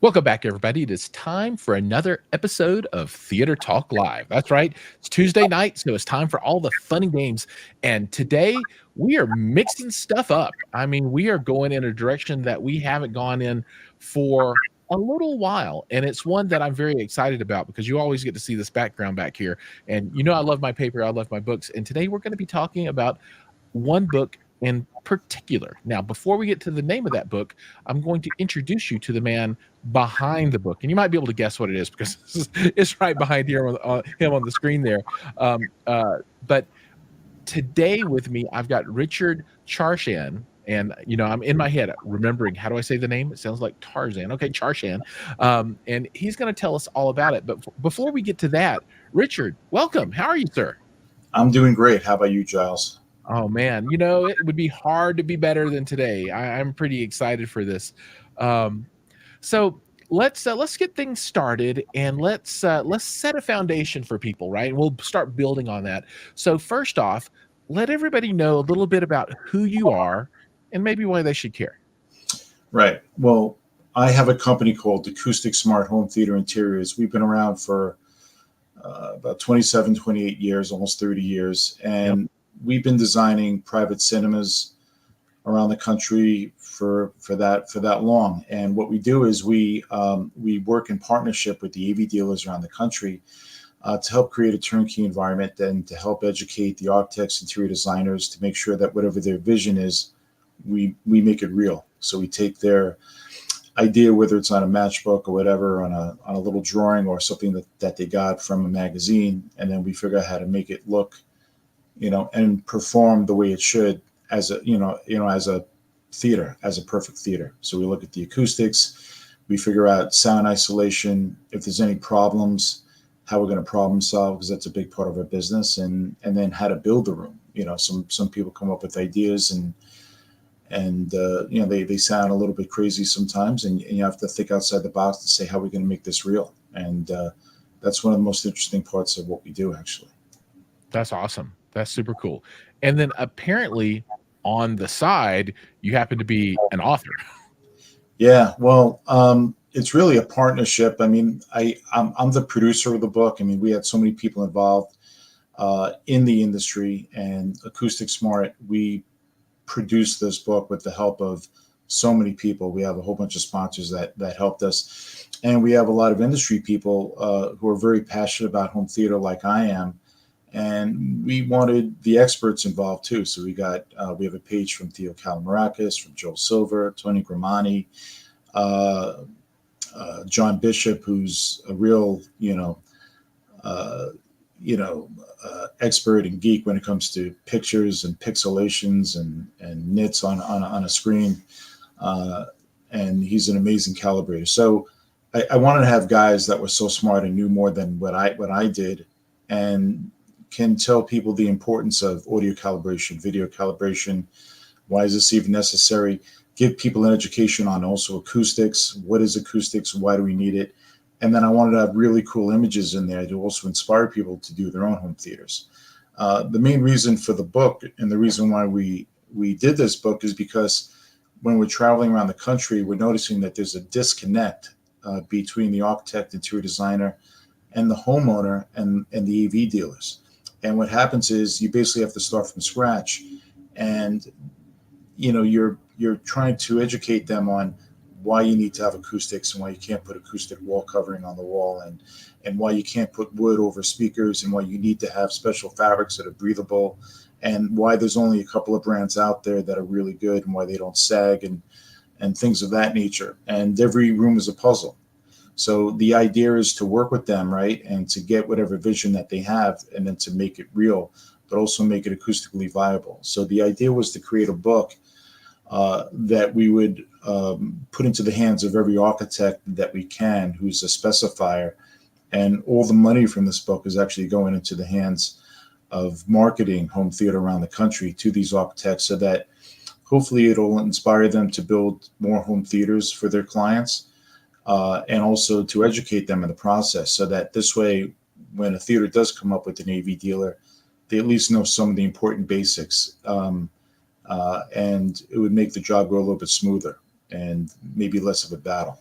Welcome back, everybody. It is time for another episode of Theater Talk Live. That's right. It's Tuesday night, so it's time for all the fun and games. And today we are mixing stuff up. I mean, we are going in a direction that we haven't gone in for a little while. And it's one that I'm very excited about because you always get to see this background back here. And you know, I love my paper, I love my books. And today we're going to be talking about one book in particular. Now, before we get to the name of that book, I'm going to introduce you to the man behind the book, and you might be able to guess what it is because it's right behind here on him on the screen there. But today with me, I've got Richard Charschan, and you know I'm in my head remembering how do I say the name? It sounds like Tarzan. Okay, Charschan, and he's going to tell us all about it. But before we get to that, Richard, welcome. How are you, sir? I'm doing great. How about you, Giles? Oh man, you know it would be hard to be better than today. I'm pretty excited for this. So let's get things started and let's set a foundation for people, right? And we'll start building on that. So first off, let everybody know a little bit about who you are and maybe why they should care. Right. Well, I have a company called Acoustic Smart Home Theater Interiors. We've been around for about 27, 28 years, almost 30 years. And we've been designing private cinemas around the country for that long. And what we do is we work in partnership with the AV dealers around the country to help create a turnkey environment and to help educate the architects, interior designers to make sure that whatever their vision is, we make it real. So we take their idea, whether it's on a matchbook or whatever, on a little drawing or something that they got from a magazine, and then we figure out how to make it look, and perform the way it should as a theater, as a perfect theater. So we look at the acoustics, we figure out sound isolation, if there's any problems, how we're going to problem solve, because that's a big part of our business, and then how to build the room. Some people come up with ideas and they sound a little bit crazy sometimes, and you have to think outside the box to say how we're going to make this real. And that's one of the most interesting parts of what we do, actually. That's awesome. That's super cool. And then apparently on the side, you happen to be an author. Yeah, well, it's really a partnership. I mean, I'm the producer of the book. I mean, we had so many people involved in the industry, and Acoustic Smart, we produced this book with the help of so many people. We have a whole bunch of sponsors that helped us, and we have a lot of industry people who are very passionate about home theater like I am. And we wanted the experts involved too. So we have a page from Theo Calamarakis, from Joel Silver, Tony Gramani, John Bishop, who's a real, expert and geek when it comes to pictures and pixelations and nits on a screen. And he's an amazing calibrator. So I wanted to have guys that were so smart and knew more than what I did, and can tell people the importance of audio calibration, video calibration. Why is this even necessary? Give people an education on also acoustics. What is acoustics? Why do we need it? And then I wanted to have really cool images in there to also inspire people to do their own home theaters. The main reason for the book, and the reason why we did this book, is because when we're traveling around the country, we're noticing that there's a disconnect between the architect, interior designer, and the homeowner and the AV dealers. And what happens is you basically have to start from scratch, and you're trying to educate them on why you need to have acoustics and why you can't put acoustic wall covering on the wall, and why you can't put wood over speakers, and why you need to have special fabrics that are breathable, and why there's only a couple of brands out there that are really good, and why they don't sag, and things of that nature. And every room is a puzzle. So the idea is to work with them, right, and to get whatever vision that they have, and then to make it real, but also make it acoustically viable. So the idea was to create a book that we would put into the hands of every architect that we can, who's a specifier, and all the money from this book is actually going into the hands of marketing home theater around the country to these architects, so that hopefully it'll inspire them to build more home theaters for their clients. And also to educate them in the process, so that this way, when a theater does come up with an AV dealer, they at least know some of the important basics, and it would make the job go a little bit smoother and maybe less of a battle.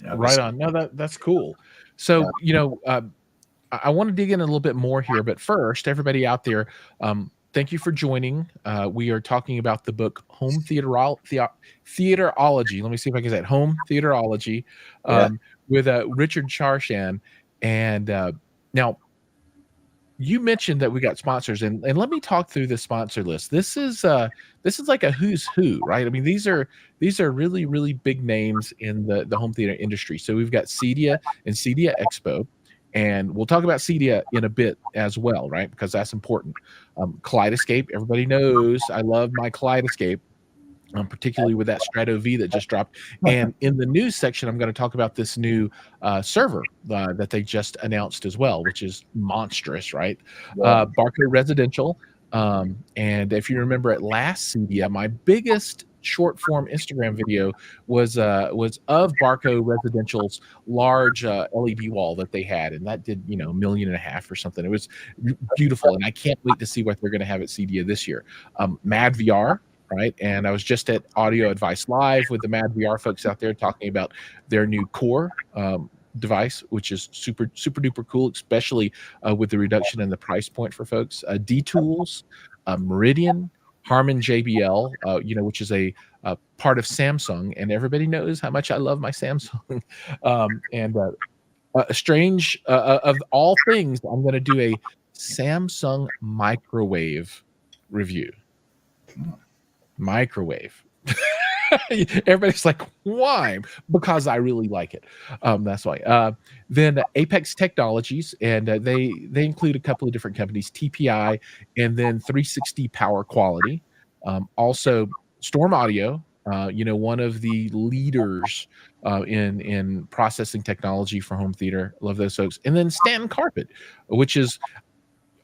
Right on. No, that's cool. So, I want to dig in a little bit more here, but first, everybody out there, thank you for joining. We are talking about the book Theaterology. Let me see if I can say it. Home Theaterology, Yeah. with Richard Charschan. And now, you mentioned that we got sponsors, and let me talk through the sponsor list. This is like a who's who, right? I mean, these are really, really big names in the home theater industry. So we've got Cedia and Cedia Expo, and we'll talk about Cedia in a bit as well, right? Because that's important. Kaleidoscape, everybody knows I love my Kaleidoscape. Particularly with that Strato V that just dropped. And in the news section, I'm going to talk about this new server that they just announced as well, which is monstrous, right? Yeah. Barco Residential. And if you remember at last CDM, my biggest short form Instagram video was of Barco Residential's large LED wall that they had, and that did $1.5 million or something. It was beautiful, and I can't wait to see what they're going to have at CDA this year. Mad VR, right? And I was just at Audio Advice Live with the Mad VR folks out there talking about their new core device, which is super, super duper cool, especially with the reduction in the price point for folks. D-Tools, Meridian, Harman JBL, which is a part of Samsung, and everybody knows how much I love my Samsung. And strange of all things, I'm going to do a Samsung microwave review. Microwave. Everybody's like, why? Because I really like it. That's why. Then Apex Technologies, and they include a couple of different companies, TPI, and then 360 Power Quality. Also, Storm Audio, one of the leaders in processing technology for home theater. Love those folks. And then Stanton Carpet, which is,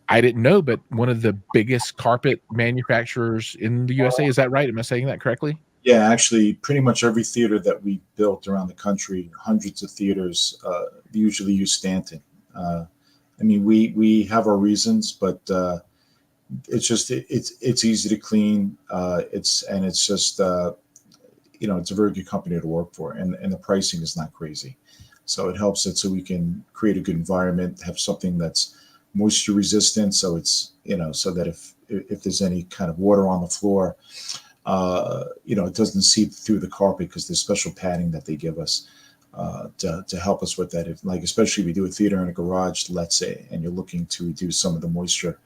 I didn't know, but one of the biggest carpet manufacturers in the USA. Is that right? Am I saying that correctly? Yeah, actually, pretty much every theater that we built around the country, hundreds of theaters, usually use Stanton. I mean, we have our reasons, but it's just it's easy to clean. It's just it's a very good company to work for, and the pricing is not crazy, so it helps it so we can create a good environment, have something that's moisture resistant, so it's so that if there's any kind of water on the floor, it doesn't seep through the carpet, because there's special padding that they give us to help us with that. If, like, especially if we do a theater in a garage, let's say, and you're looking to reduce some of the moisture,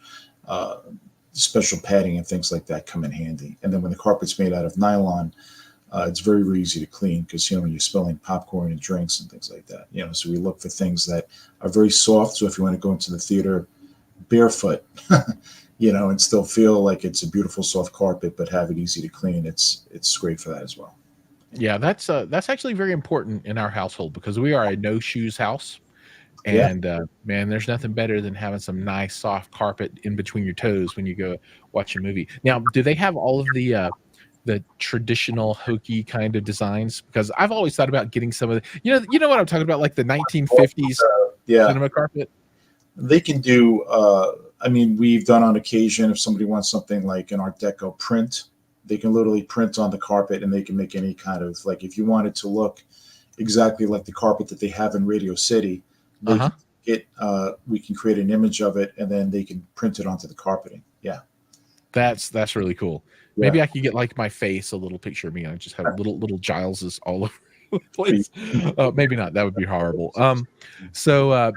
special padding and things like that come in handy. And then when the carpet's made out of nylon, it's very, very easy to clean, because you're spilling popcorn and drinks and things like that. So we look for things that are very soft. So if you want to go into the theater barefoot, and still feel like it's a beautiful soft carpet, but have it easy to clean, it's great for that as well. Yeah, that's actually very important in our household, because we are a no shoes house. Yeah. And man, there's nothing better than having some nice soft carpet in between your toes when you go watch a movie. Now, do they have all of the traditional hokey kind of designs? Because I've always thought about getting some of the, you know what I'm talking about, like the 1950s cinema carpet. They can do. I mean, we've done on occasion, if somebody wants something like an Art Deco print, they can literally print on the carpet, and they can make any kind of, like, if you want it to look exactly like the carpet that they have in Radio City, they can we can create an image of it, and then they can print it onto the carpeting. Yeah. That's really cool. Yeah. Maybe I could get, like, my face, a little picture of me. I just have little Gileses all over the place. Maybe not. That would be horrible. So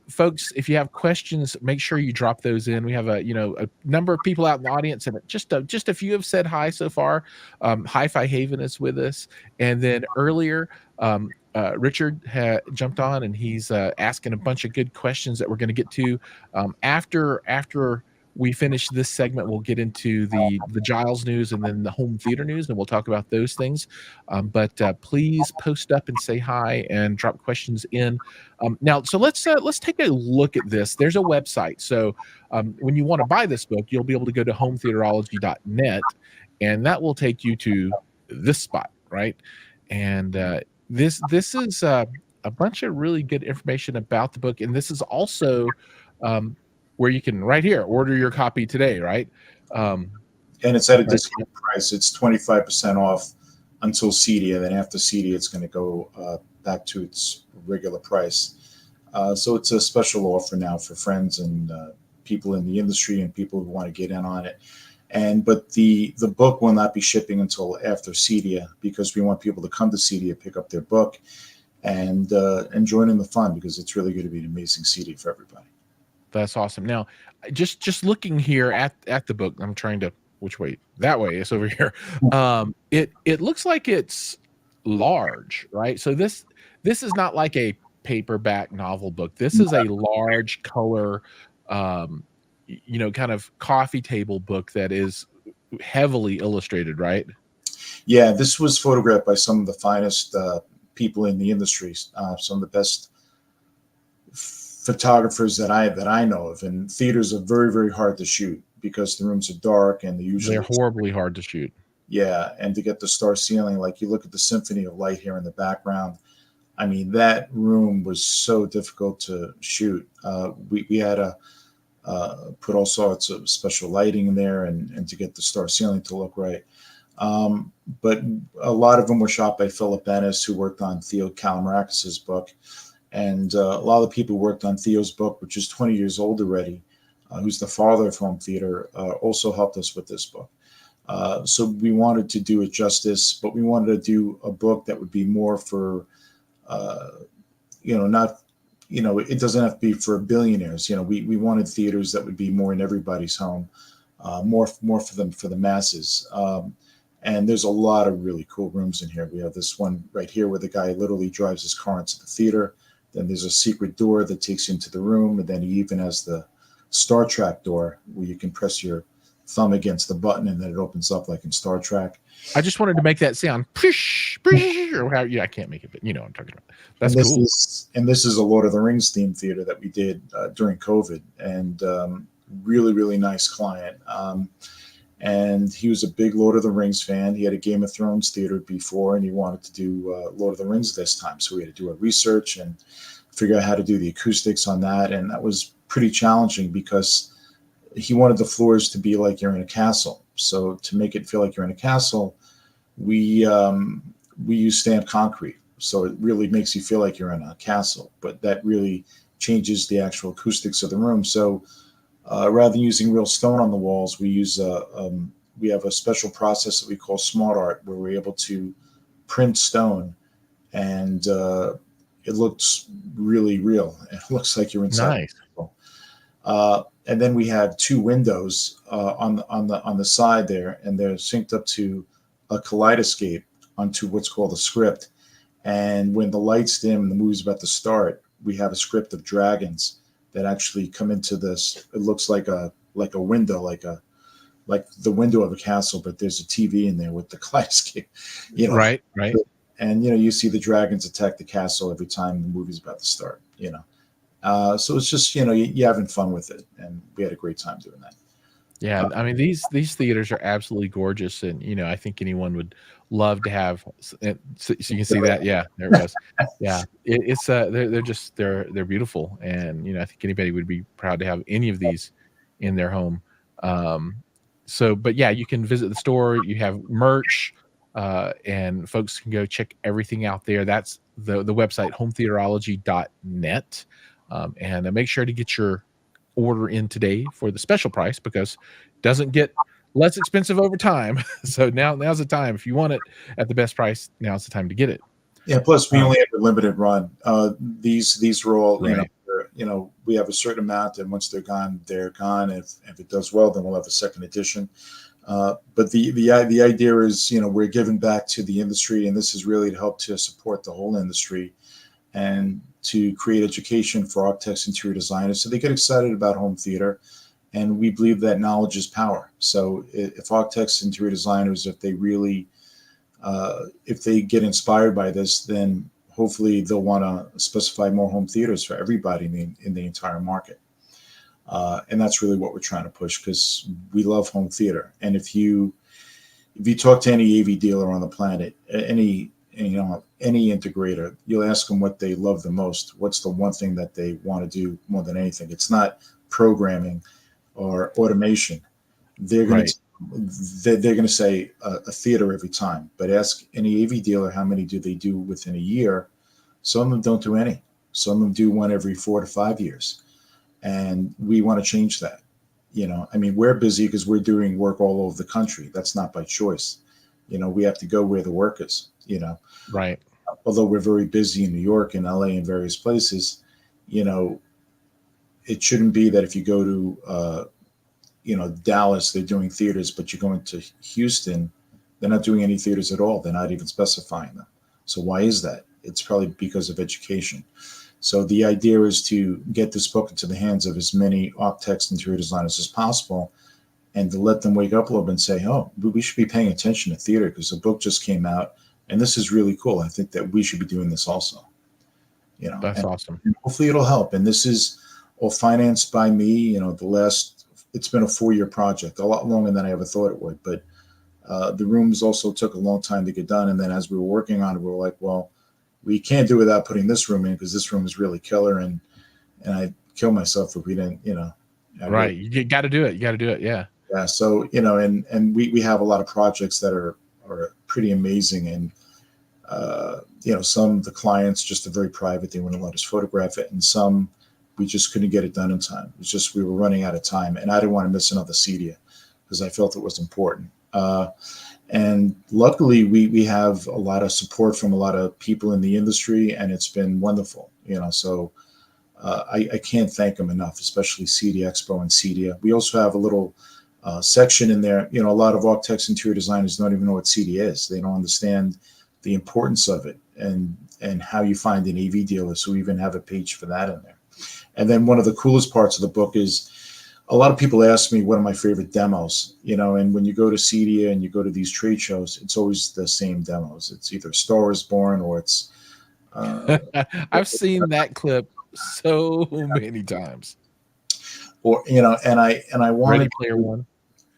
folks, if you have questions, make sure you drop those in. We have a number of people out in the audience, and just a few have said hi so far. Hi-Fi Haven is with us, and then earlier, Richard jumped on, and he's asking a bunch of good questions that we're going to get to after we finish this segment. We'll get into the Giles news and then the home theater news, and we'll talk about those things. But please post up and say hi and drop questions in. Now, so let's take a look at this. There's a website. So when you want to buy this book, you'll be able to go to hometheaterology.net, and that will take you to this spot, right? And this is a bunch of really good information about the book, and this is also where you can right here order your copy today, right? And it's at a discount price. It's 25% off until CD, and then after CD, it's going to go back to its regular price. So it's a special offer now for friends and people in the industry and people who want to get in on it. But the book will not be shipping until after CEDIA, because we want people to come to CEDIA, pick up their book, and join in the fun, because it's really going to be an amazing CD for everybody. That's awesome. Now, just looking here at the book, I'm trying to, which way? That way. It's over here. It looks like it's large, right? So this is not like a paperback novel book. This is a large color, kind of coffee table book that is heavily illustrated, right? Yeah, this was photographed by some of the finest people in the industry, some of the best photographers that I know of. And theaters are very, very hard to shoot because the rooms are dark and they're horribly hard to shoot. Yeah, and to get the star ceiling, like you look at the Symphony of Light here in the background. I mean, that room was so difficult to shoot. We had to put all sorts of special lighting in there and to get the star ceiling to look right. But a lot of them were shot by Philip Ennis, who worked on Theo Kalamarakis' book. And a lot of the people who worked on Theo's book, which is 20 years old already, who's the father of home theater, also helped us with this book. So we wanted to do it justice, but we wanted to do a book that would be more for, not, it doesn't have to be for billionaires. We wanted theaters that would be more in everybody's home, more for them, for the masses. And there's a lot of really cool rooms in here. We have this one right here where the guy literally drives his car into the theater. Then there's a secret door that takes you into the room. And then he even has the Star Trek door where you can press your thumb against the button and then it opens up like in Star Trek. I just wanted to make that sound. Push, or how, I can't make it, but you know what I'm talking about. That's cool. This is a Lord of the Rings themed theater that we did during COVID, and really, really nice client. And he was a big Lord of the Rings fan. He had a Game of Thrones theater before, and he wanted to do Lord of the Rings this time. So we had to do a research and figure out how to do the acoustics on that. And that was pretty challenging because he wanted the floors to be like you're in a castle. So to make it feel like you're in a castle, we use stamped concrete. So it really makes you feel like you're in a castle, but that really changes the actual acoustics of the room. So rather than using real stone on the walls, we use we have a special process that we call Smart Art, where we're able to print stone, and it looks really real. It looks like you're inside. Nice. And then we have two windows on the side there, and they're synced up to a kaleidoscope onto what's called a script. And when the lights dim and the movie's about to start, we have a script of dragons that actually come into this. It looks like a window, like the window of a castle, but there's a TV in there with the kaleidoscope. Right. And you see the dragons attack the castle every time the movie's about to start. So it's just you having fun with it, and we had a great time doing that. Yeah, I mean these theaters are absolutely gorgeous, and I think anyone would love to have. So you can see that, yeah, there it goes. Yeah, it's they're beautiful, and I think anybody would be proud to have any of these in their home. But yeah, you can visit the store. You have merch, and folks can go check everything out there. That's the website hometheaterology.net. And make sure to get your order in today for the special price, because it doesn't get less expensive over time. So now's the time. If you want it at the best price, now's the time to get it. Yeah. Plus, we only have a limited run. These are all, right. We have a certain amount, and once they're gone, they're gone. If it does well, then we'll have a second edition. But the idea is, we're giving back to the industry, and this is really to help to support the whole industry and to create education for architects, interior designers, so they get excited about home theater. And we believe that knowledge is power. So if architects, interior designers, if they really, if they get inspired by this, then hopefully they'll want to specify more home theaters for everybody in the entire market. And that's really what we're trying to push, because we love home theater. And if you talk to any AV dealer on the planet, any integrator, you'll ask them what they love the most. What's the one thing that they want to do more than anything? It's not programming or automation. They're going to tell they're going to say a theater every time. But ask any AV dealer how many do they do within a year. Some of them don't do any. Some of them do one every 4 to 5 years. And we want to change that. I mean, we're busy because we're doing work all over the country. That's not by choice. We have to go where the work is, Right. Although we're very busy in New York and LA and various places, it shouldn't be that if you go to, Dallas, they're doing theaters, but you're going to Houston, they're not doing any theaters at all. They're not even specifying them. So why is that? It's probably because of education. So the idea is to get this book into the hands of as many architects and interior designers as possible, and to let them wake up a little bit and say, oh, we should be paying attention to theater because the book just came out and this is really cool. I think that we should be doing this also. That's awesome. And hopefully it'll help. And this is all financed by me. It's been a 4-year project, a lot longer than I ever thought it would. But the rooms also took a long time to get done. And then as we were working on it, we were like, well, we can't do without putting this room in because this room is really killer. And I'd kill myself if we didn't, Right. You got to do it. You got to do it. Yeah. Yeah. So, and we have a lot of projects that are pretty amazing. And, some of the clients just are very private. They wouldn't let us photograph it. And some, we just couldn't get it done in time. It was just, we were running out of time and I didn't want to miss another CEDIA because I felt it was important. And luckily we have a lot of support from a lot of people in the industry and it's been wonderful, so I can't thank them enough, especially CD Expo and CEDIA. We also have a little section in there. A lot of architects, interior designers don't even know what CEDIA is. They don't understand the importance of it and how you find an AV dealer. So we even have a page for that in there. And then one of the coolest parts of the book is a lot of people ask me what are my favorite demos, and when you go to CEDIA and you go to these trade shows, it's always the same demos. It's either Star is Born or it's I've seen that clip so many times. Or and I wanted Ready Player One.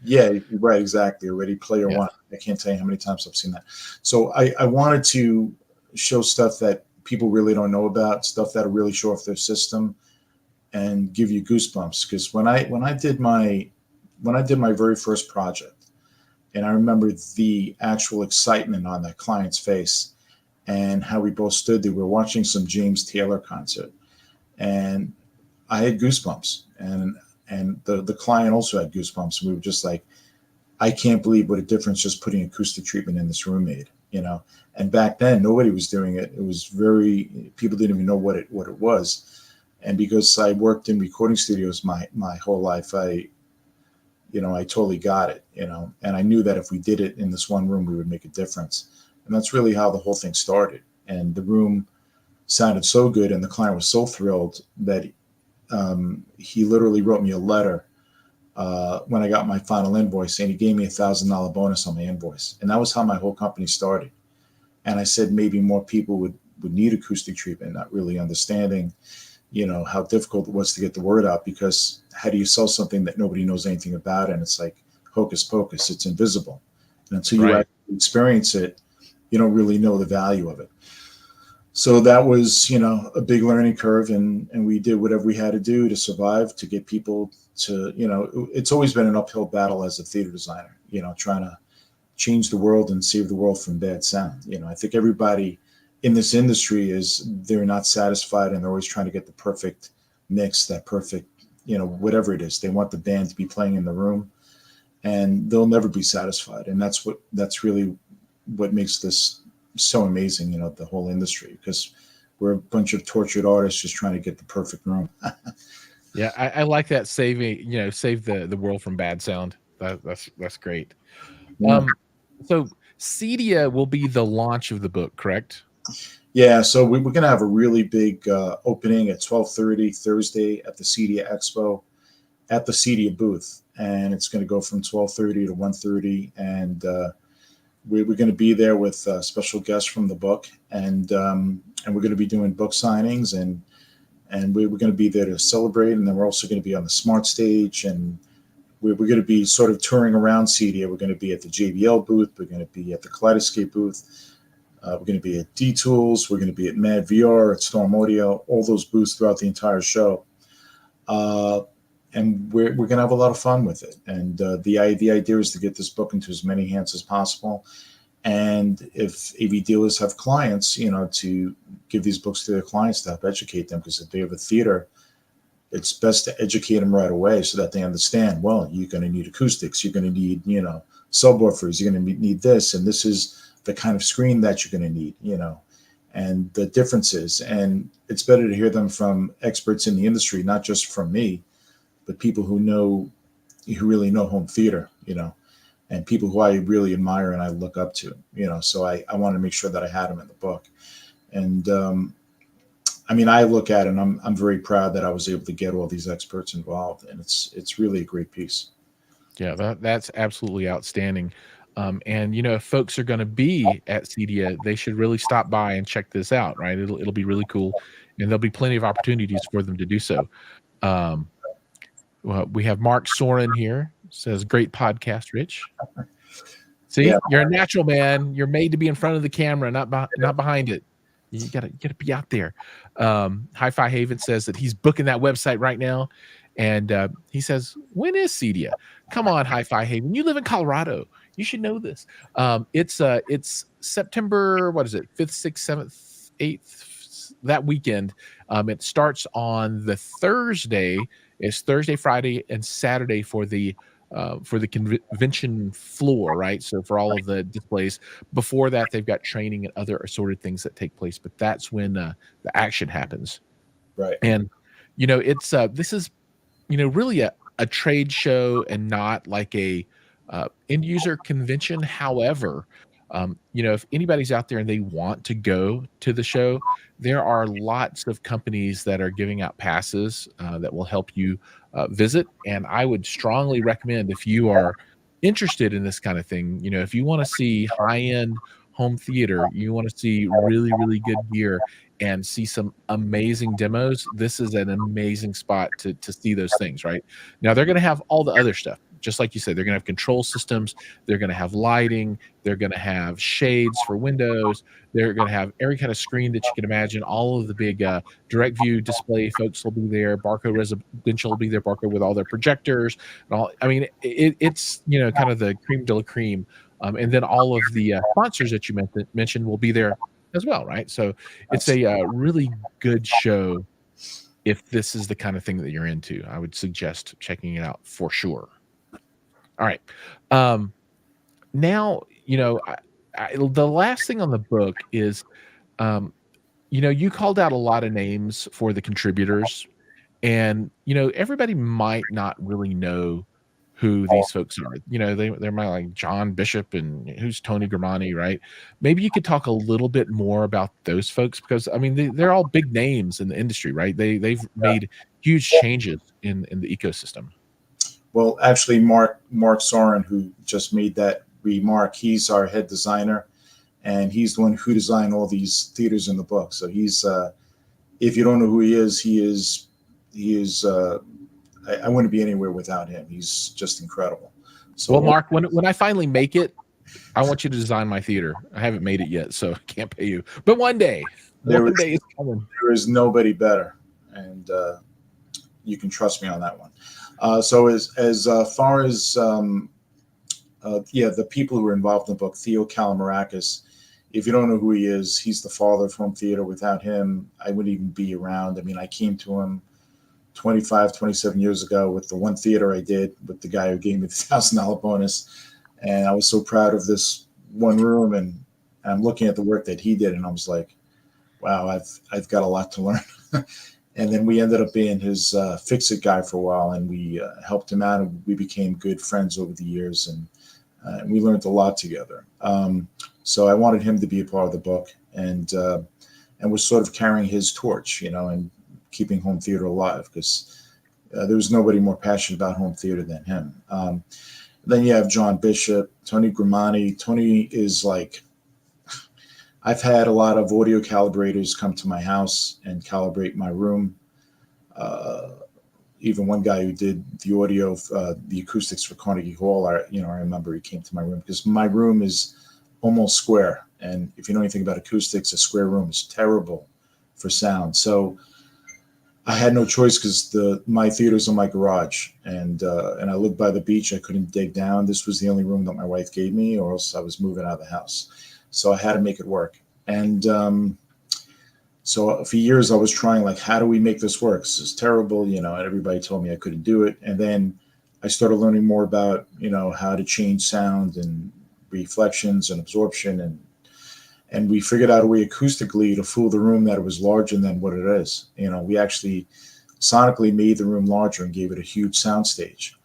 Yeah, right, exactly. Ready Player One. I can't tell you how many times I've seen that. So I wanted to show stuff that people really don't know about, stuff that'll really show off their system and give you goosebumps. Because when I did my very first project, and I remember the actual excitement on that client's face and how we both stood there. We were watching some James Taylor concert, and I had goosebumps, and the client also had goosebumps. We were just like, I can't believe what a difference just putting acoustic treatment in this room made, And back then, nobody was doing it. It was people didn't even know what it was. And because I worked in recording studios my whole life, I totally got it, and I knew that if we did it in this one room, we would make a difference. And that's really how the whole thing started. And the room sounded so good, and the client was so thrilled that he literally wrote me a letter when I got my final invoice, and he gave me $1,000 bonus on my invoice. And that was how my whole company started. And I said maybe more people would need acoustic treatment, not really understanding, how difficult it was to get the word out, because how do you sell something that nobody knows anything about? And it's like hocus pocus, it's invisible. And until you actually experience it, you don't really know the value of it. So that was, a big learning curve, and we did whatever we had to do to survive, to get people to, it's always been an uphill battle as a theater designer, trying to change the world and save the world from bad sound. I think everybody in this industry they're not satisfied, and they're always trying to get the perfect mix, that perfect, whatever it is. They want the band to be playing in the room, and they'll never be satisfied. And that's really what makes this so amazing, the whole industry, because we're a bunch of tortured artists just trying to get the perfect room. Yeah, I like that save the world from bad sound. That's great. Yeah. So CEDIA will be the launch of the book, correct? Yeah, so we're going to have a really big opening at 12:30 Thursday at the CEDIA Expo at the CEDIA booth, and it's going to go from 12:30 to 1:30, and we're going to be there with special guests from the book, and we're going to be doing book signings, and we're going to be there to celebrate, and then we're also going to be on the Smart Stage, and we're going to be sort of touring around CEDIA. We're going to be at the JBL booth, we're going to be at the Kaleidoscape booth, we're going to be at D-Tools, we're going to be at Mad VR, at Storm Audio, all those booths throughout the entire show. we're going to have a lot of fun with it. And the idea is to get this book into as many hands as possible. And if AV dealers have clients, to give these books to their clients to help educate them, because if they have a theater, it's best to educate them right away so that they understand, well, you're going to need acoustics, you're going to need, subwoofers, you're going to need this, and this is the kind of screen that you're going to need, and the differences. And it's better to hear them from experts in the industry, not just from me, but people who really know home theater, and people who I really admire and I look up to, so I wanted to make sure that I had them in the book. And I look at it and I'm very proud that I was able to get all these experts involved, and it's really a great piece. Yeah, that's absolutely outstanding. And if folks are going to be at CEDIA, they should really stop by and check this out, right? It'll be really cool, and there'll be plenty of opportunities for them to do so. Well, we have Mark Soren here, says, great podcast, Rich. See, yeah. You're a natural, man. You're made to be in front of the camera, not behind it. You gotta be out there. Hi-Fi Haven says that he's booking that website right now, and he says, when is CEDIA? Come on, Hi-Fi Haven. You live in Colorado. You should know this. It's September, what is it, 5th, 6th, 7th, 8th, that weekend. It starts on the Thursday. It's Thursday, Friday, and Saturday for the convention floor, right? So for all of the displays. Before that, they've got training and other assorted things that take place, but that's when the action happens. Right. And it's this is really a trade show and not like a end user convention. However, if anybody's out there and they want to go to the show, there are lots of companies that are giving out passes that will help you visit. And I would strongly recommend, if you are interested in this kind of thing, if you want to see high-end home theater, you want to see really, really good gear and see some amazing demos, this is an amazing spot to see those things, right? Now, they're going to have all the other stuff. Just like you said, they're going to have control systems. They're going to have lighting. They're going to have shades for windows. They're going to have every kind of screen that you can imagine. All of the big direct view display folks will be there. Barco Residential will be there. Barco with all their projectors and all. I mean, it's kind of the cream de la cream. And then all of the sponsors that you mentioned will be there as well, right? So it's a really good show. If this is the kind of thing that you're into, I would suggest checking it out for sure. All right. Now, the last thing on the book is, you called out a lot of names for the contributors, and, everybody might not really know who these folks are. They might like John Bishop and who's Tony Grimani, right? Maybe you could talk a little bit more about those folks, because they're all big names in the industry, right? They've made huge changes in the ecosystem. Well, actually, Mark Soren, who just made that remark, he's our head designer, and he's the one who designed all these theaters in the book. So he's, if you don't know who he is, I wouldn't be anywhere without him. He's just incrediable. So, well, Mark, when I finally make it, I want you to design my theater. I haven't made it yet, so I can't pay you. But one day it's coming. There is nobody better, and you can trust me on that one. So as far as the people who are involved in the book, Theo Kalamarakis, if you don't know who he is, he's the father of home theater. Without him, I wouldn't even be around. I mean, I came to him 27 years ago with the one theater I did with the guy who gave me the $1,000 bonus. And I was so proud of this one room, and I'm looking at the work that he did, and I was like, wow, I've got a lot to learn. And then we ended up being his fix-it guy for a while, and we helped him out, and we became good friends over the years, and we learned a lot together. So I wanted him to be a part of the book, and was sort of carrying his torch, and keeping home theater alive, because there was nobody more passionate about home theater than him. Then you have John Bishop, Tony Grimani. Tony is like, I've had a lot of audio calibrators come to my house and calibrate my room. Even one guy who did the audio, the acoustics for Carnegie Hall, I remember he came to my room, because my room is almost square. And if you know anything about acoustics, a square room is terrible for sound. So I had no choice because my theater's in my garage, and I lived by the beach. I couldn't dig down. This was the only room that my wife gave me, or else I was moving out of the house. So I had to make it work. And so for years I was trying, like, how do we make this work? This is terrible, and everybody told me I couldn't do it. And then I started learning more about, how to change sound and reflections and absorption, and we figured out a way acoustically to fool the room that it was larger than what it is. We actually sonically made the room larger and gave it a huge sound stage.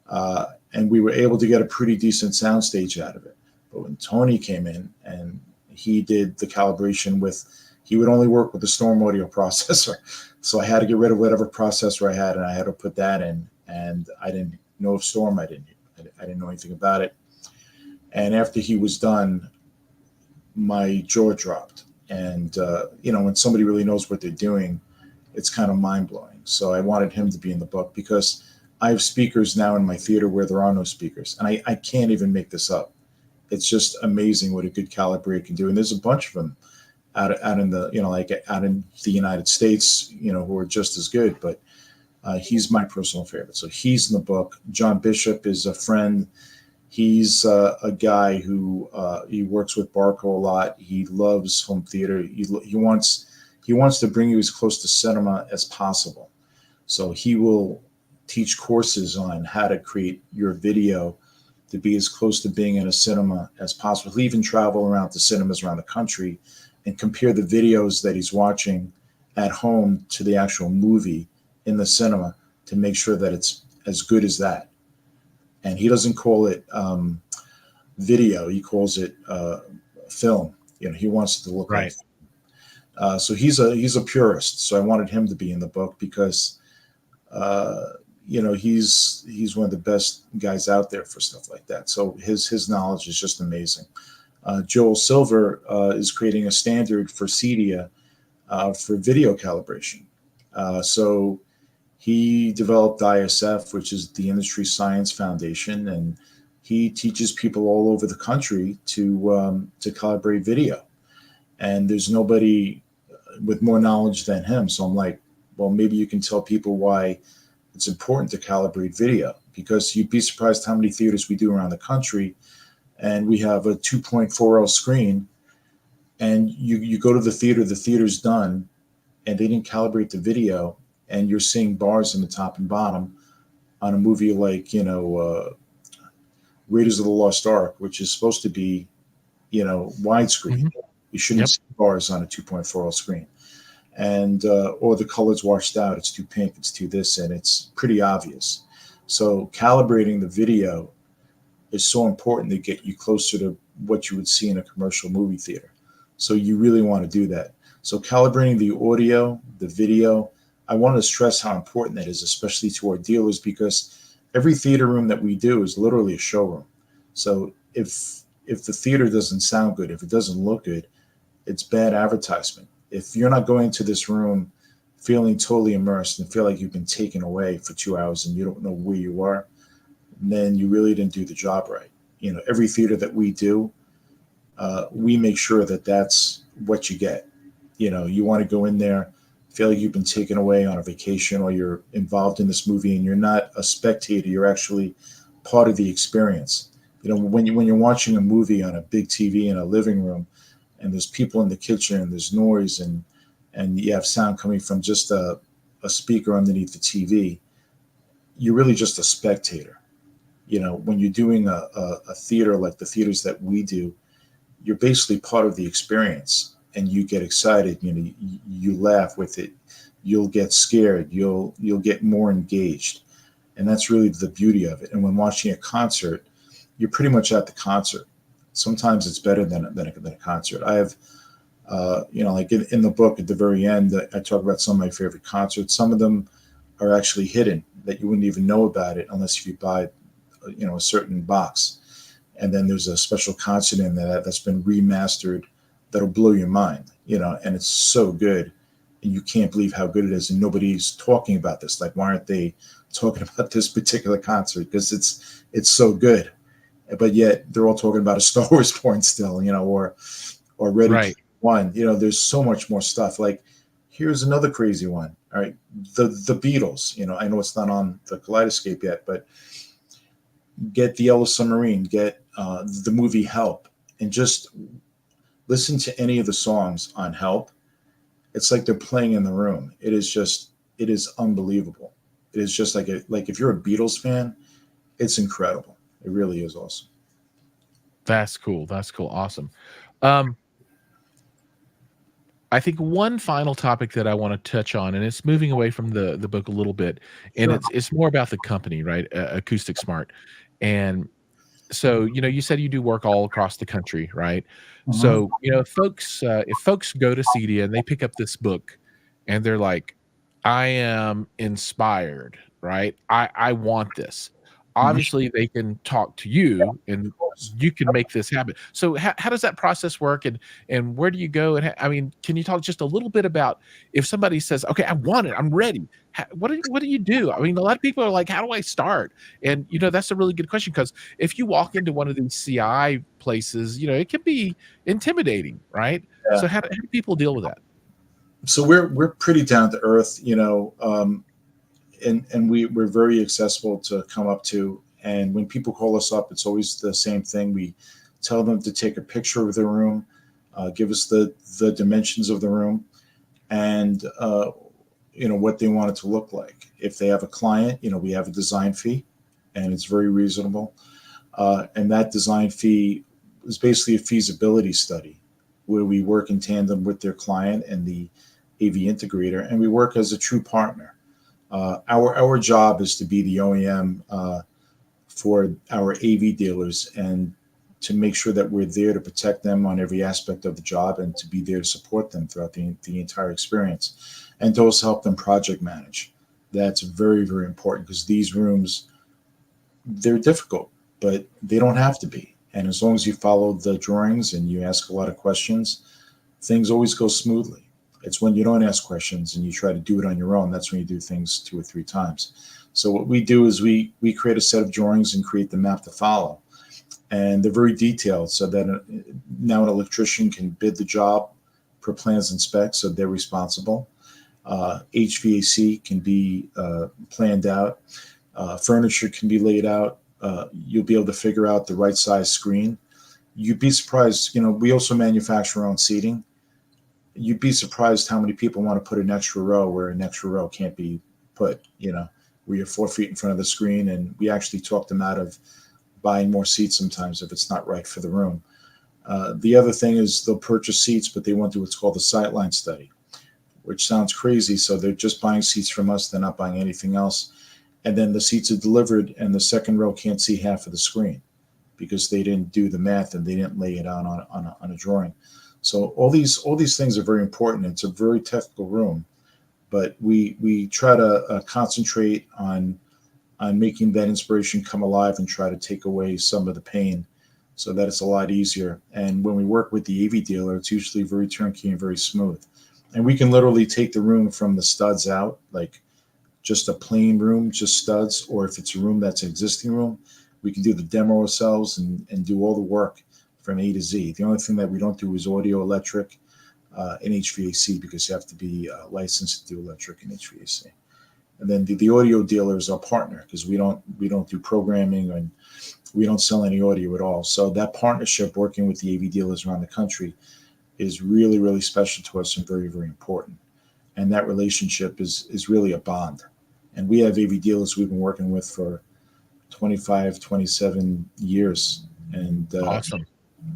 And we were able to get a pretty decent sound stage out of it. But when Tony came in and he did the calibration he would only work with the Storm audio processor. So I had to get rid of whatever processor I had, and I had to put that in. And I didn't know of Storm. I didn't know anything about it. And after he was done, my jaw dropped. And, when somebody really knows what they're doing, it's kind of mind blowing. So I wanted him to be in the book because I have speakers now in my theater where there are no speakers. And I can't even make this up. It's just amazing what a good calibrator can do. And there's a bunch of them out in the, out in the United States, who are just as good. But he's my personal favorite. So he's in the book. John Bishop is a friend. He's a guy who he works with Barco a lot. He loves home theater. He wants to bring you as close to cinema as possible. So he will teach courses on how to create your video to be as close to being in a cinema as possible. He'll even travel around to cinemas around the country and compare the videos that he's watching at home to the actual movie in the cinema to make sure that it's as good as that. And he doesn't call it video; he calls it film. He wants it to look right. Like. So he's a purist. So I wanted him to be in the book because, he's one of the best guys out there for stuff like that. So his knowledge is just amazing. Joel Silver is creating a standard for CEDIA for video calibration. So he developed ISF, which is the Industry Science Foundation, and he teaches people all over the country to calibrate video. And there's nobody with more knowledge than him. So I'm like, well, maybe you can tell people why it's important to calibrate video, because you'd be surprised how many theaters we do around the country, and we have a 2.4L screen, and you go to the theater's done, and they didn't calibrate the video, and you're seeing bars in the top and bottom on a movie like, Raiders of the Lost Ark, which is supposed to be, widescreen. Mm-hmm. You shouldn't see bars on a 2.4L screen. And, or the color's washed out, it's too pink, it's too this, and it's pretty obvious. So calibrating the video is so important to get you closer to what you would see in a commercial movie theater. So you really want to do that. So calibrating the audio, the video, I want to stress how important that is, especially to our dealers, because every theater room that we do is literally a showroom. So if the theater doesn't sound good, if it doesn't look good, it's bad advertisement. If you're not going to this room feeling totally immersed and feel like you've been taken away for 2 hours and you don't know where you are, then you really didn't do the job right. Every theater that we do, we make sure that that's what you get. You want to go in there, feel like you've been taken away on a vacation, or you're involved in this movie and you're not a spectator, you're actually part of the experience. When you're watching a movie on a big TV in a living room, and there's people in the kitchen and there's noise and you have sound coming from just a speaker underneath the TV, you're really just a spectator. When you're doing a theater like the theaters that we do, you're basically part of the experience, and you get excited. You laugh with it. You'll get scared. You'll get more engaged, and that's really the beauty of it. And when watching a concert, you're pretty much at the concert. Sometimes it's better than a concert. I have, like in the book at the very end, I talk about some of my favorite concerts. Some of them are actually hidden that you wouldn't even know about it unless you buy, a certain box. And then there's a special concert in there that's been remastered that'll blow your mind, and it's so good. And you can't believe how good it is. And nobody's talking about this. Like, why aren't they talking about this particular concert? Because it's so good. But yet they're all talking about a Star Wars porn still, or Ready Player One. There's so much more stuff. Like Here's another crazy one. All right, the Beatles. You know, I know it's not on the Kaleidoscape yet, but get the Yellow Submarine, get the movie Help, and just listen to any of the songs on Help. It's like they're playing in the room. It is unbelievable. It is just like if you're a Beatles fan, it's incredible. It really is awesome. That's cool. That's cool. Awesome. Um, I think one final topic that I want to touch on, and it's moving away from the book a little bit, and Sure. it's more about the company, right? Acoustic Smart. And so, you said you do work all across the country, right? Mhm. So, folks, if folks go to Cedia and they pick up this book and they're like, I am inspired, right? I want this. Mhm. Obviously, they can talk to you and Of course. you can make this happen. So how does that process work, and where do you go? And I mean, can you talk just a little bit about if somebody says, okay, I want it, I'm ready. What do you do? I mean, a lot of people are like, how do I start? And that's a really good question, because if you walk into one of these CI places, it can be intimidating, right? Yeah. So how do people deal with that? So we're pretty down to earth, and we're very accessible to come up to. And when people call us up, it's always the same thing. We tell them to take a picture of the room, give us the dimensions of the room, and what they want it to look like. If they have a client, we have a design fee, and it's very reasonable. And that design fee is basically a feasibility study where we work in tandem with their client and the AV integrator, and we work as a true partner. Our job is to be the OEM for our AV dealers, and to make sure that we're there to protect them on every aspect of the job, and to be there to support them throughout the entire experience, and to also help them project manage. That's very, very important, because these rooms, they're difficult, but they don't have to be. And as long as you follow the drawings and you ask a lot of questions, things always go smoothly. It's when you don't ask questions and you try to do it on your own, that's when you do things 2 or 3 times. So what we do is we create a set of drawings and create the map to follow. And they're very detailed, so that now an electrician can bid the job per plans and specs, so they're responsible. HVAC can be planned out. Furniture can be laid out. You'll be able to figure out the right size screen. You'd be surprised. We also manufacture our own seating. You'd be surprised how many people want to put an extra row where an extra row can't be put. Where you're 4 feet in front of the screen, and we actually talk them out of buying more seats sometimes if it's not right for the room. The other thing is they'll purchase seats, but they won't do what's called a sightline study, which sounds crazy. So they're just buying seats from us. They're not buying anything else. And then the seats are delivered, and the second row can't see half of the screen because they didn't do the math and they didn't lay it out on a drawing. So all these things are very important. It's a very technical room, but we try to concentrate on making that inspiration come alive and try to take away some of the pain, so that it's a lot easier. And when we work with the AV dealer, it's usually very turnkey and very smooth. And we can literally take the room from the studs out, like just a plain room, just studs, or if it's a room that's an existing room, we can do the demo ourselves and do all the work from A to Z. The only thing that we don't do is audio, electric, and HVAC, because you have to be licensed to do electric and HVAC. And then the audio dealer is our partner, because we don't do programming, and we don't sell any audio at all. So that partnership, working with the AV dealers around the country, is really, really special to us and very, very important. And that relationship is really a bond. And we have AV dealers we've been working with for 25, 27 years, and Awesome.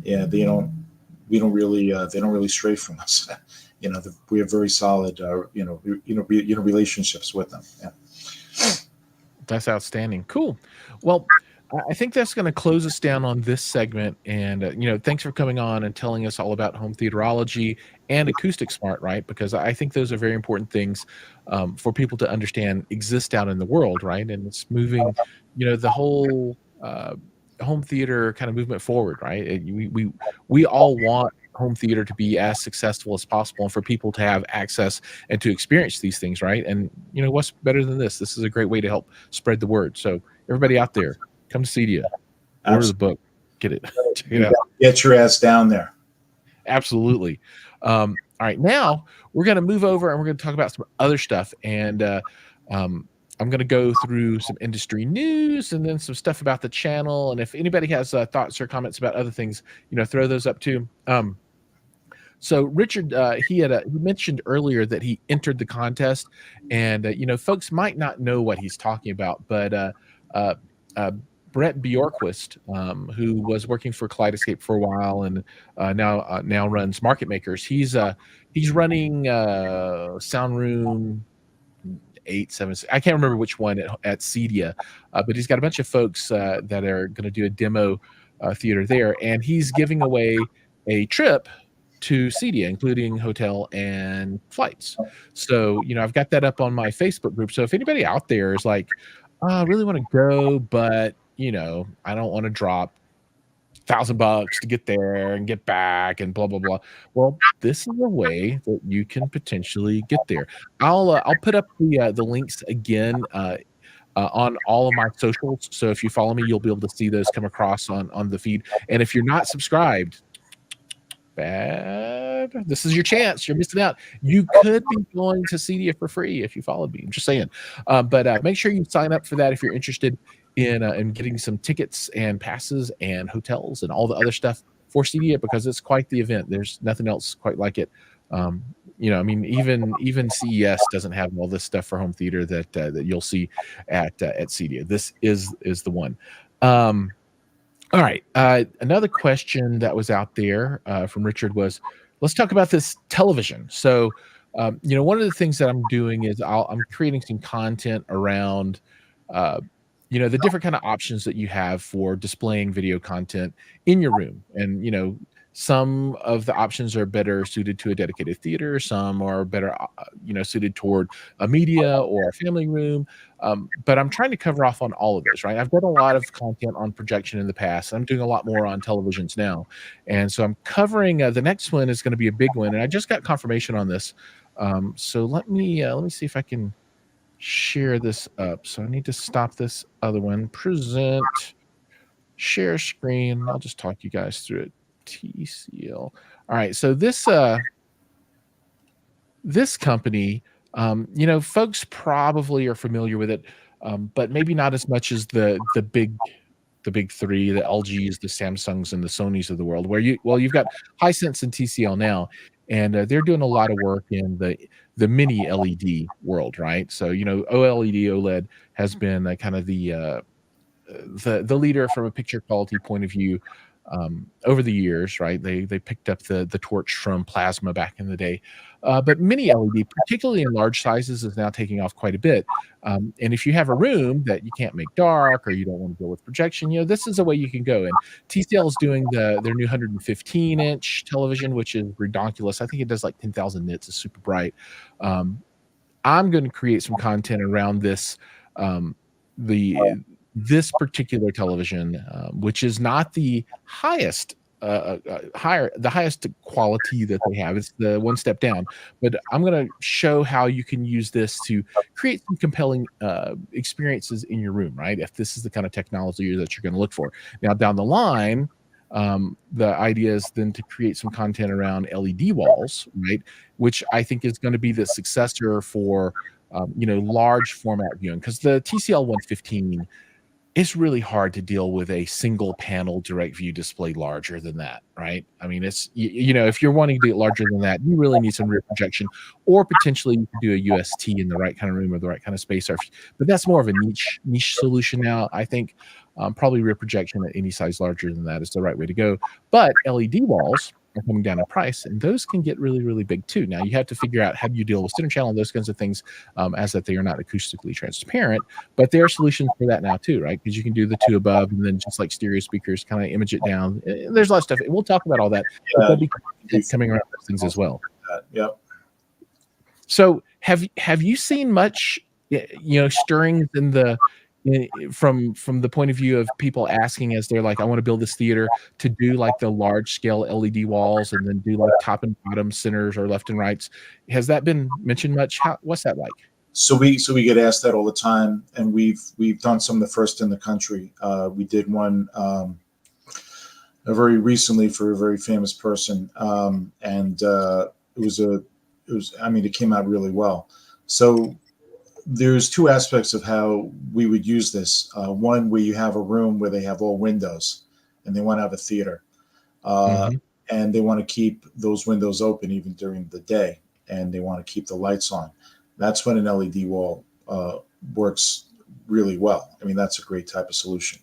yeah, they don't really stray from us. We have very solid relationships with them. Yeah. That's outstanding. Cool. Well, I think that's going to close us down on this segment. And, thanks for coming on and telling us all about home theaterology and acoustic smart, right? Because I think those are very important things for people to understand exist out in the world, right? And it's moving, the whole home theater kind of movement forward, right? We all want home theater to be as successful as possible, and for people to have access and to experience these things, right? And what's better than this? This is a great way to help spread the word. So everybody out there, come to Cedia, order the book, get it, check it out. Get your ass down there. Absolutely. All All right, now we're going to move over and we're going to talk about some other stuff. And I'm going to go through some industry news and then some stuff about the channel. And if anybody has thoughts or comments about other things, throw those up too. So Richard, he mentioned earlier that he entered the contest, and folks might not know what he's talking about, but Brett Bjorkquist, who was working for Kaleidoscape for a while and now runs Market Makers, he's running Sound Room 876. I can't remember which one at Cedia, but he's got a bunch of folks that are going to do a demo theater there, and he's giving away a trip to Cedia, including hotel and flights. So, I've got that up on my Facebook group. So if anybody out there is like, oh, I really want to go, but I don't want to drop $1,000 to get there and get back and blah blah blah. Well, this is a way that you can potentially get there. I'll put up the links again on all of my socials. So if you follow me, you'll be able to see those come across on the feed. And if you're not subscribed, bad. This is your chance. You're missing out. You could be going to Cedia for free if you followed me. I'm just saying. But make sure you sign up for that if you're interested in getting some tickets and passes and hotels and all the other stuff for Cedia, because it's quite the event. There's nothing else quite like it. Even CES doesn't have all this stuff for home theater that you'll see at Cedia. This is the one. All right. Another question that was out there from Richard was, let's talk about this television. So, one of the things that I'm doing is I'm creating some content around, the different kind of options that you have for displaying video content in your room. And, some of the options are better suited to a dedicated theater. Some are better, suited toward a media or a family room. But I'm trying to cover off on all of those, right? I've done a lot of content on projection in the past. I'm doing a lot more on televisions now. And so I'm covering, the next one is going to be a big one. And I just got confirmation on this. So let me see if I can share this up. So I need to stop this other one. Present, share screen. I'll just talk you guys through it. TCL. All right. So this company, folks probably are familiar with it, but maybe not as much as the big three, the LGs, the Samsungs, and the Sonys of the world. You've got Hisense and TCL now, and they're doing a lot of work in the mini LED world, right? So OLED OLED has been kind of the leader from a picture quality point of view over the years, right? They picked up the torch from plasma back in the day, but mini LED, particularly in large sizes, is now taking off quite a bit. And if you have a room that you can't make dark, or you don't want to deal with projection, this is a way you can go. And TCL is doing their new 115-inch television, which is ridiculous. I think it does like 10,000 nits. It's super bright. I'm going to create some content around this. This particular television, which is not the highest highest quality that they have. It's the one step down. But I'm going to show how you can use this to create some compelling experiences in your room, right? If this is the kind of technology that you're going to look for. Now, down the line, the idea is then to create some content around LED walls, right? Which I think is going to be the successor for, large format viewing, because the TCL 115, it's really hard to deal with a single panel direct view display larger than that, right? I mean, it's, if you're wanting to do it larger than that, you really need some rear projection, or potentially you can do a UST in the right kind of room or the right kind of space. But that's more of a niche solution now. I think probably rear projection at any size larger than that is the right way to go. But LED walls are coming down in price, and those can get really, really big too. Now you have to figure out how do you deal with center channel and those kinds of things, as that they are not acoustically transparent, but there are solutions for that now too, right? Because you can do the two above, and then just like stereo speakers, kind of image it down. There's a lot of stuff. We'll talk about all that. But there'll be coming around those things as well. Yep. So have you seen much, stirrings in the from the point of view of people asking, as they're like, I want to build this theater, to do like the large scale LED walls and then do like top and bottom centers or left and rights? Has that been mentioned much? What's that like? So we get asked that all the time, and we've done some of the first in the country. We did one very recently for a very famous person, and I mean, it came out really well. So there's two aspects of how we would use this. One where you have a room where they have all windows, and they want to have a theater, uh, Mm-hmm. and they want to keep those windows open even during the day, and they want to keep the lights on. That's when an LED wall works really well. I mean, that's a great type of solution.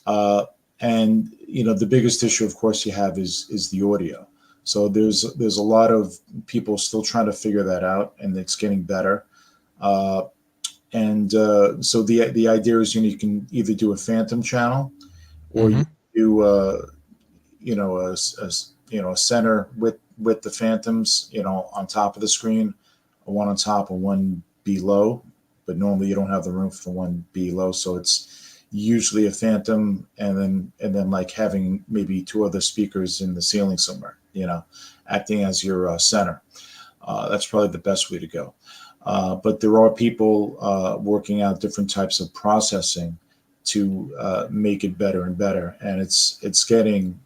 Uh, and the biggest issue, of course, you have is the audio. So there's a lot of people still trying to figure that out, and it's getting better. Uh, and so the idea is you can either do a phantom channel, or Mm-hmm. you do a center with the phantoms on top of the screen, one on top and one below. But normally you don't have the room for the one below, so it's usually a phantom, and then like having maybe two other speakers in the ceiling somewhere, acting as your center. That's probably the best way to go. But there are people working out different types of processing to make it better and better, and it's getting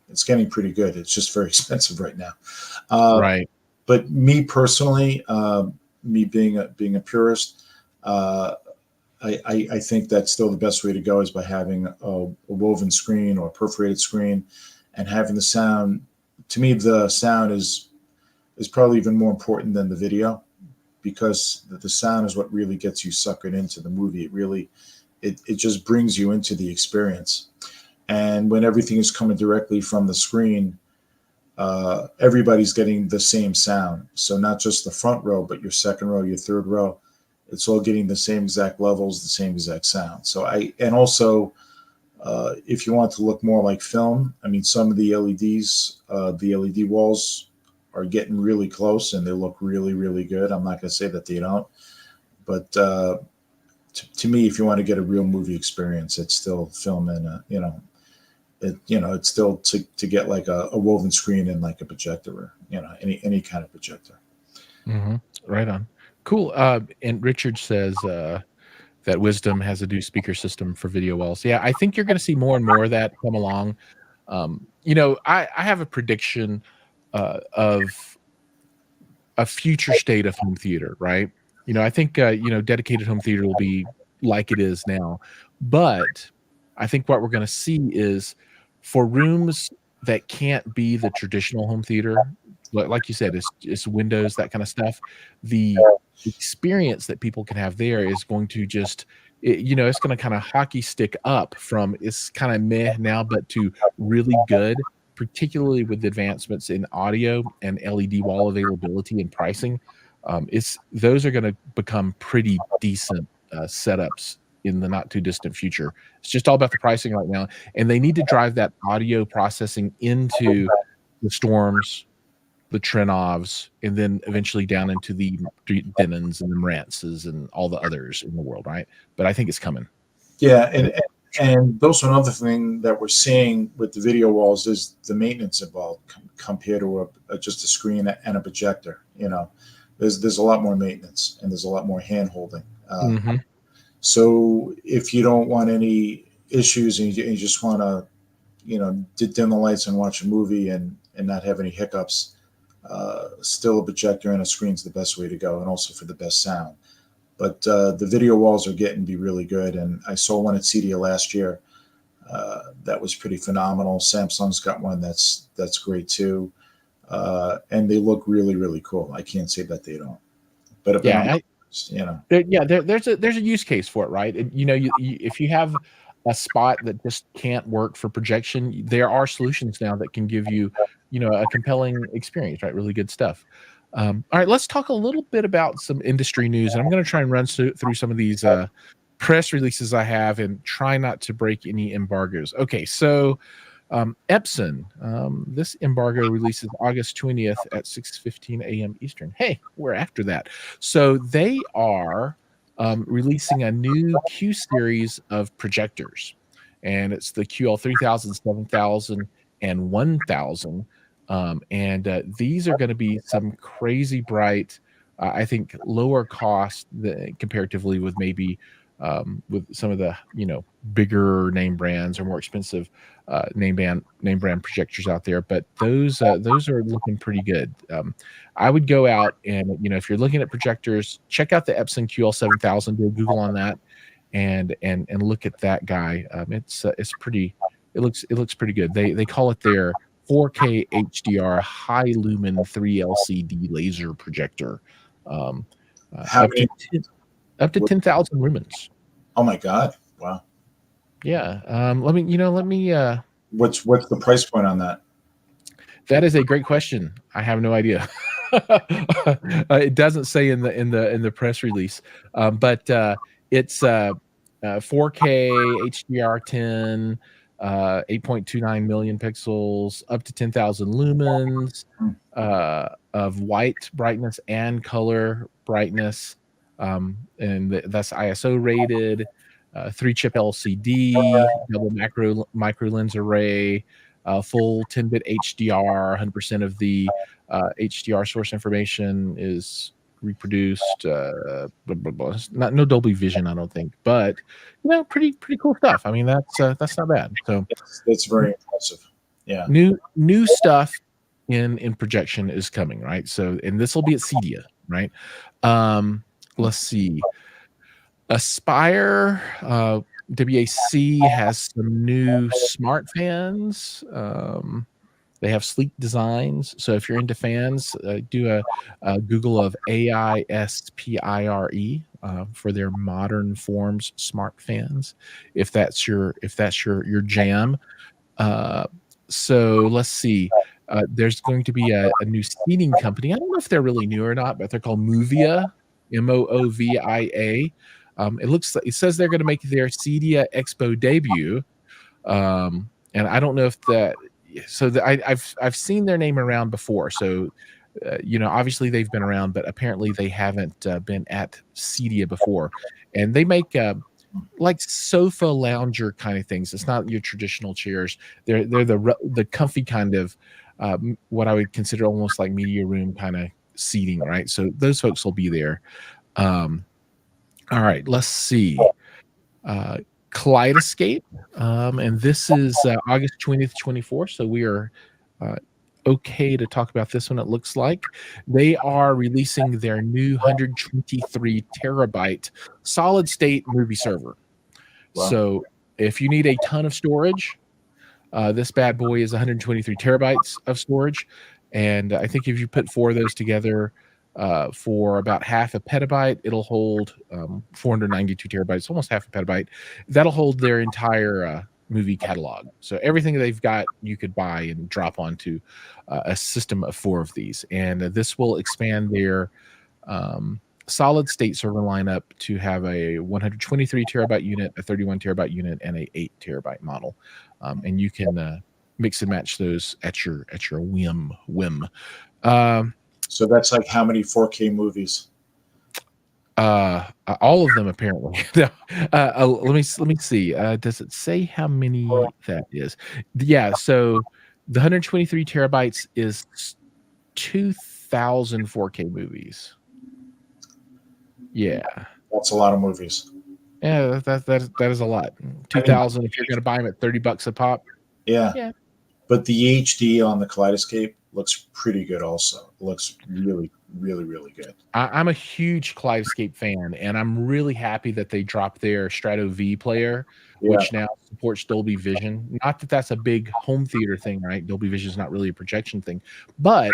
pretty good. It's just very expensive right now. Uh, Right. but me personally, me being a purist, uh, I think that's still the best way to go is by having a woven screen or a perforated screen, and having the sound. To me, the sound is probably even more important than the video, because the sound is what really gets you suckered into the movie. It just brings you into the experience. And when everything is coming directly from the screen, everybody's getting the same sound. So not just the front row, but your second row, your third row, it's all getting the same exact levels, the same exact sound. And also, if you want to look more like film, I mean, some of the LED walls are getting really close, and they look really, really good. I'm not going to say that they don't, but to me, if you want to get a real movie experience, it's still film, and it's still to get like a woven screen and like a projector, or any kind of projector. Mm-hmm. Right on. Cool. And Richard says that Wisdom has a new speaker system for video walls. Yeah, I think you're going to see more and more of that come along. I have a prediction of a future state of home theater, right? I think dedicated home theater will be like it is now, but I think what we're going to see is for rooms that can't be the traditional home theater, like you said, it's windows, that kind of stuff. The experience that people can have there is going to just, it's going to kind of hockey stick up from it's kind of meh now, but to really good, particularly with advancements in audio and LED wall availability and pricing. Those are going to become pretty decent setups in the not too distant future. It's just all about the pricing right now, and they need to drive that audio processing into the Storms, the Trenovs, and then eventually down into the Denons and the Marantzes and all the others in the world, right? But I think it's coming. Yeah, and also another thing that we're seeing with the video walls is the maintenance involved compared to just a screen and a projector. There's a lot more maintenance, and there's a lot more hand holding. Mm-hmm. So if you don't want any issues, and you just want to, dim the lights and watch a movie, and not have any hiccups, still a projector and a screen is the best way to go, and also for the best sound. But the video walls are getting to be really good, and I saw one at CEDIA last year that was pretty phenomenal. Samsung's got one that's great too, and they look really, really cool. I can't say that they don't, but Yeah, you know, there's a use case for it, right? If you have a spot that just can't work for projection, there are solutions now that can give you, a compelling experience, right? Really good stuff. All right, let's talk a little bit about some industry news, and I'm going to try and run through some of these press releases I have and try not to break any embargoes. Okay, so Epson, this embargo releases August 20th at 6:15 a.m. Eastern. Hey, we're after that. So they are releasing a new Q series of projectors, and it's the QL 3000, 7000, and 1000. And these are going to be some crazy bright, I think lower cost comparatively with maybe with some of the bigger name brands or more expensive name brand projectors out there, but those are looking pretty good. I would go out and if you're looking at projectors, check out the Epson QL7000. Do a Google on that and look at that guy. It's pretty. It looks pretty good. They call it their 4K HDR high lumen 3 LCD laser projector. How Up many? up to 10,000 lumens. Oh my God! Wow. Yeah. Let me. What's the price point on that? That is a great question. I have no idea. It doesn't say in the press release, but it's 4K HDR10, 8.29 million pixels, up to 10,000 lumens of white brightness and color brightness, and that's ISO rated. 3-chip LCD, double micro lens array, full 10-bit HDR. 100% of the HDR source information is reproduced. Blah, blah, blah. No Dolby Vision, I don't think, but pretty cool stuff. I mean, that's not bad. So it's very impressive. Yeah, new stuff in projection is coming, right? So, and this will be at Cedia, right? Let's see. Aspire WAC has some new smart fans. They have sleek designs. So if you're into fans, do a Google of AISPIRE for their Modern Forms smart fans, if that's your jam. So let's see. There's going to be a new seating company. I don't know if they're really new or not, but they're called Movia, MOOVIA. It says they're going to make their Cedia Expo debut, and I don't know if that. So I've seen their name around before. So obviously they've been around, but apparently they haven't been at Cedia before. And they make like sofa lounger kind of things. It's not your traditional chairs. They're the comfy kind of what I would consider almost like media room kind of seating, right? So those folks will be there. All right, let's see. Kaleidoscape, and this is August 20th, 24. So we are okay to talk about this one. It looks like they are releasing their new 123 terabyte solid state movie server. Wow. So if you need a ton of storage, this bad boy is 123 terabytes of storage, and I think if you put 4 of those together, for about half a petabyte, it'll hold 492 terabytes, almost half a petabyte. That'll hold their entire movie catalog. So everything they've got, you could buy and drop onto a system of 4 of these. And this will expand their solid state server lineup to have a 123 terabyte unit, a 31 terabyte unit, and a 8 terabyte model. And you can mix and match those at your whim. So that's like how many 4K movies? All of them apparently. Let me see. Does it say how many that is? Yeah. So the 123 terabytes is 2,000 4K movies. Yeah, that's a lot of movies. Yeah, that is a lot. 2,000 if you're going to buy them at $30 a pop. Yeah. But the HD on the Kaleidoscape looks pretty good also. It looks really, really, really good. I'm a huge Kaleidoscape fan, and I'm really happy that they dropped their Strato V player, which now supports Dolby Vision. Not that that's a big home theater thing, right? Dolby Vision is not really a projection thing. But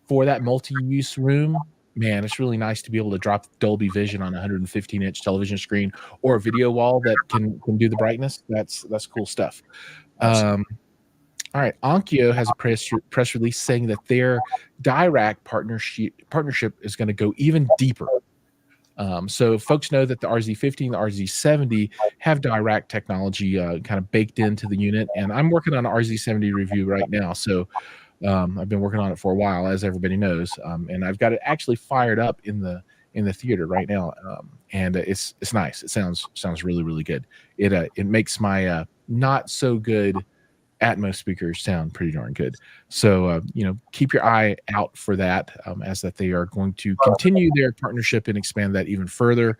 for that multi-use room, man, it's really nice to be able to drop Dolby Vision on a 115-inch television screen or a video wall that can do the brightness. That's cool stuff. All right, Onkyo has a press release saying that their Dirac partnership is going to go even deeper. So folks know that the RZ50 and the RZ70 have Dirac technology kind of baked into the unit, and I'm working on an RZ70 review right now. So I've been working on it for a while, as everybody knows, and I've got it actually fired up in the theater right now, and it's nice. It sounds really, really good. It makes my not so good Atmos speakers sound pretty darn good. So, keep your eye out for that, as that they are going to continue their partnership and expand that even further.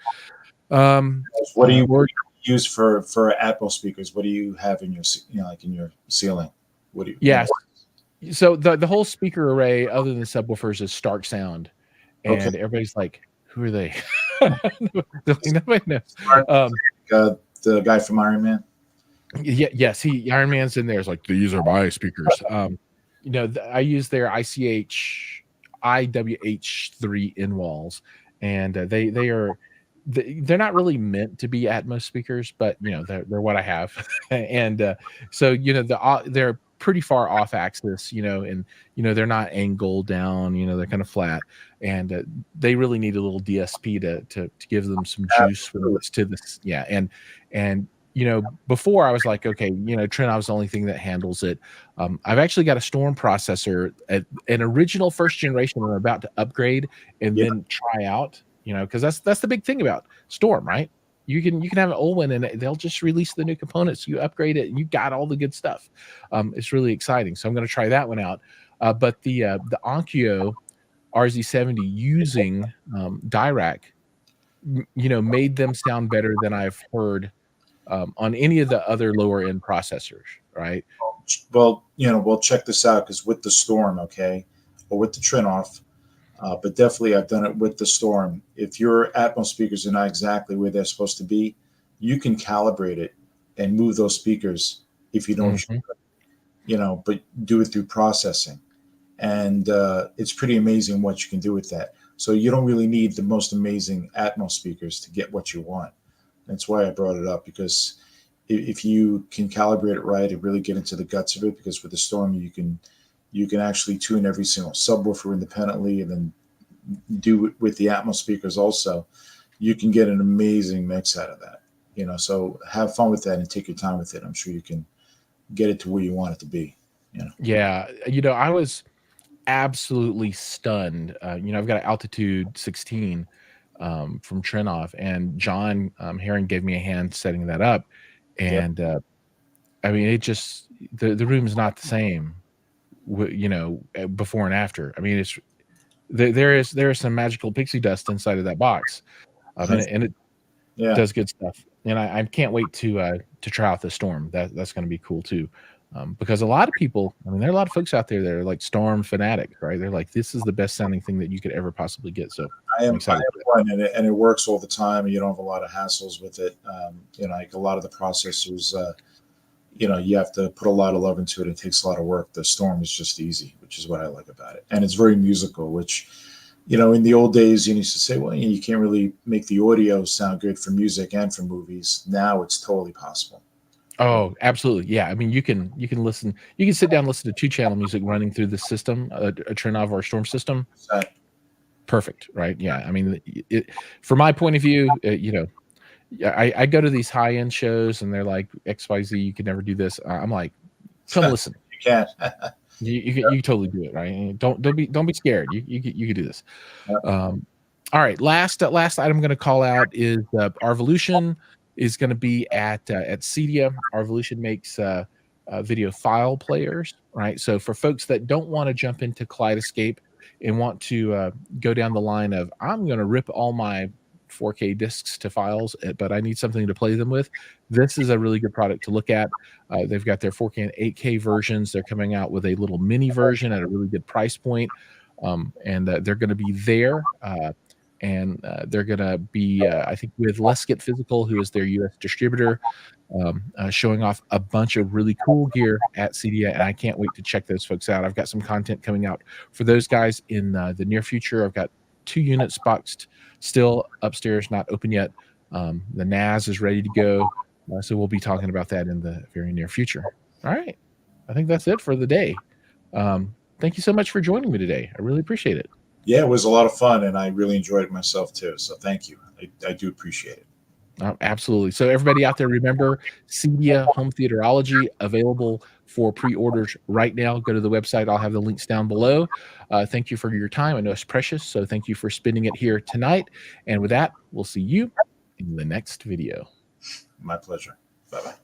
What do you We're use for Atmos speakers? What do you have in your like in your ceiling? What do you? yes. So the whole speaker array, other than subwoofers, is Starke Sound, Okay. and everybody's like, "Who are they?" Nobody knows. The guy from Iron Man. Yeah, yes, Iron Man's in there. It's like these are my speakers. I use their IWH3 in walls, and they're not really meant to be Atmos speakers, but they're what I have, and so they're pretty far off axis, and they're not angled down, they're kind of flat, and they really need a little DSP to give them some juice when it's to this, yeah, and before I was like, okay, Trinov's the only thing that handles it. I've actually got a Storm processor, an original first generation I'm about to upgrade and then try out, because that's the big thing about Storm, right? You can have an old one and they'll just release the new components. You upgrade it and you got all the good stuff. It's really exciting. So I'm going to try that one out. But the Onkyo RZ70 using Dirac, made them sound better than I've heard on any of the other lower end processors, right? Well, we'll check this out because with the Storm, okay, or with the Trinoff, but definitely I've done it with the Storm. If your Atmos speakers are not exactly where they're supposed to be, you can calibrate it and move those speakers if you don't, but do it through processing. And it's pretty amazing what you can do with that. So you don't really need the most amazing Atmos speakers to get what you want. That's why I brought it up, because if you can calibrate it right and really get into the guts of it, because with the Storm you can actually tune every single subwoofer independently and then do it with the Atmos speakers also, you can get an amazing mix out of that. So have fun with that and take your time with it. I'm sure you can get it to where you want it to be. Yeah, I was absolutely stunned. I've got an Altitude 16 from Trinoff, and John Herring gave me a hand setting that up, and I mean, it just the room's not the same, before and after. I mean, it's there is some magical pixie dust inside of that box, and it does good stuff. And I can't wait to try out the Storm. That's going to be cool too. Because a lot of people, I mean, there are a lot of folks out there that are like Storm fanatics, right? They're like, this is the best sounding thing that you could ever possibly get. So I'm excited. One, and it works all the time. And you don't have a lot of hassles with it. Like a lot of the processors, you have to put a lot of love into it. It takes a lot of work. The Storm is just easy, which is what I like about it. And it's very musical, which, in the old days, you used to say, well, you can't really make the audio sound good for music and for movies. Now it's totally possible. Oh, absolutely. Yeah. I mean, you can listen, you can sit down and listen to 2-channel music running through the system, a Trinov or a Storm system. Perfect. Right. Yeah. I mean, from my point of view, I go to these high end shows and they're like, XYZ, you could never do this. I'm like, come listen. You can. You totally do it. Right. Don't be scared. You can do this. All right. Last item I'm going to call out is Arvolution is going to be at Cedia. Arvolution makes video file players, right? So for folks that don't want to jump into Kaleidoscape and want to go down the line of, I'm going to rip all my 4K discs to files, but I need something to play them with, this is a really good product to look at. They've got their 4K and 8K versions. They're coming out with a little mini version at a really good price point, and they're going to be there. And they're going to be, I think, with Let's Get Physical, who is their U.S. distributor, showing off a bunch of really cool gear at CEDIA, and I can't wait to check those folks out. I've got some content coming out for those guys in the near future. I've got 2 units boxed still upstairs, not open yet. The NAS is ready to go, so we'll be talking about that in the very near future. All right. I think that's it for the day. Thank you so much for joining me today. I really appreciate it. Yeah, it was a lot of fun, and I really enjoyed it myself too. So thank you. I do appreciate it. Absolutely. So everybody out there, remember CEDIA Home Theaterology available for pre-orders right now. Go to the website. I'll have the links down below. Thank you for your time. I know it's precious, so thank you for spending it here tonight. And with that, we'll see you in the next video. My pleasure. Bye-bye.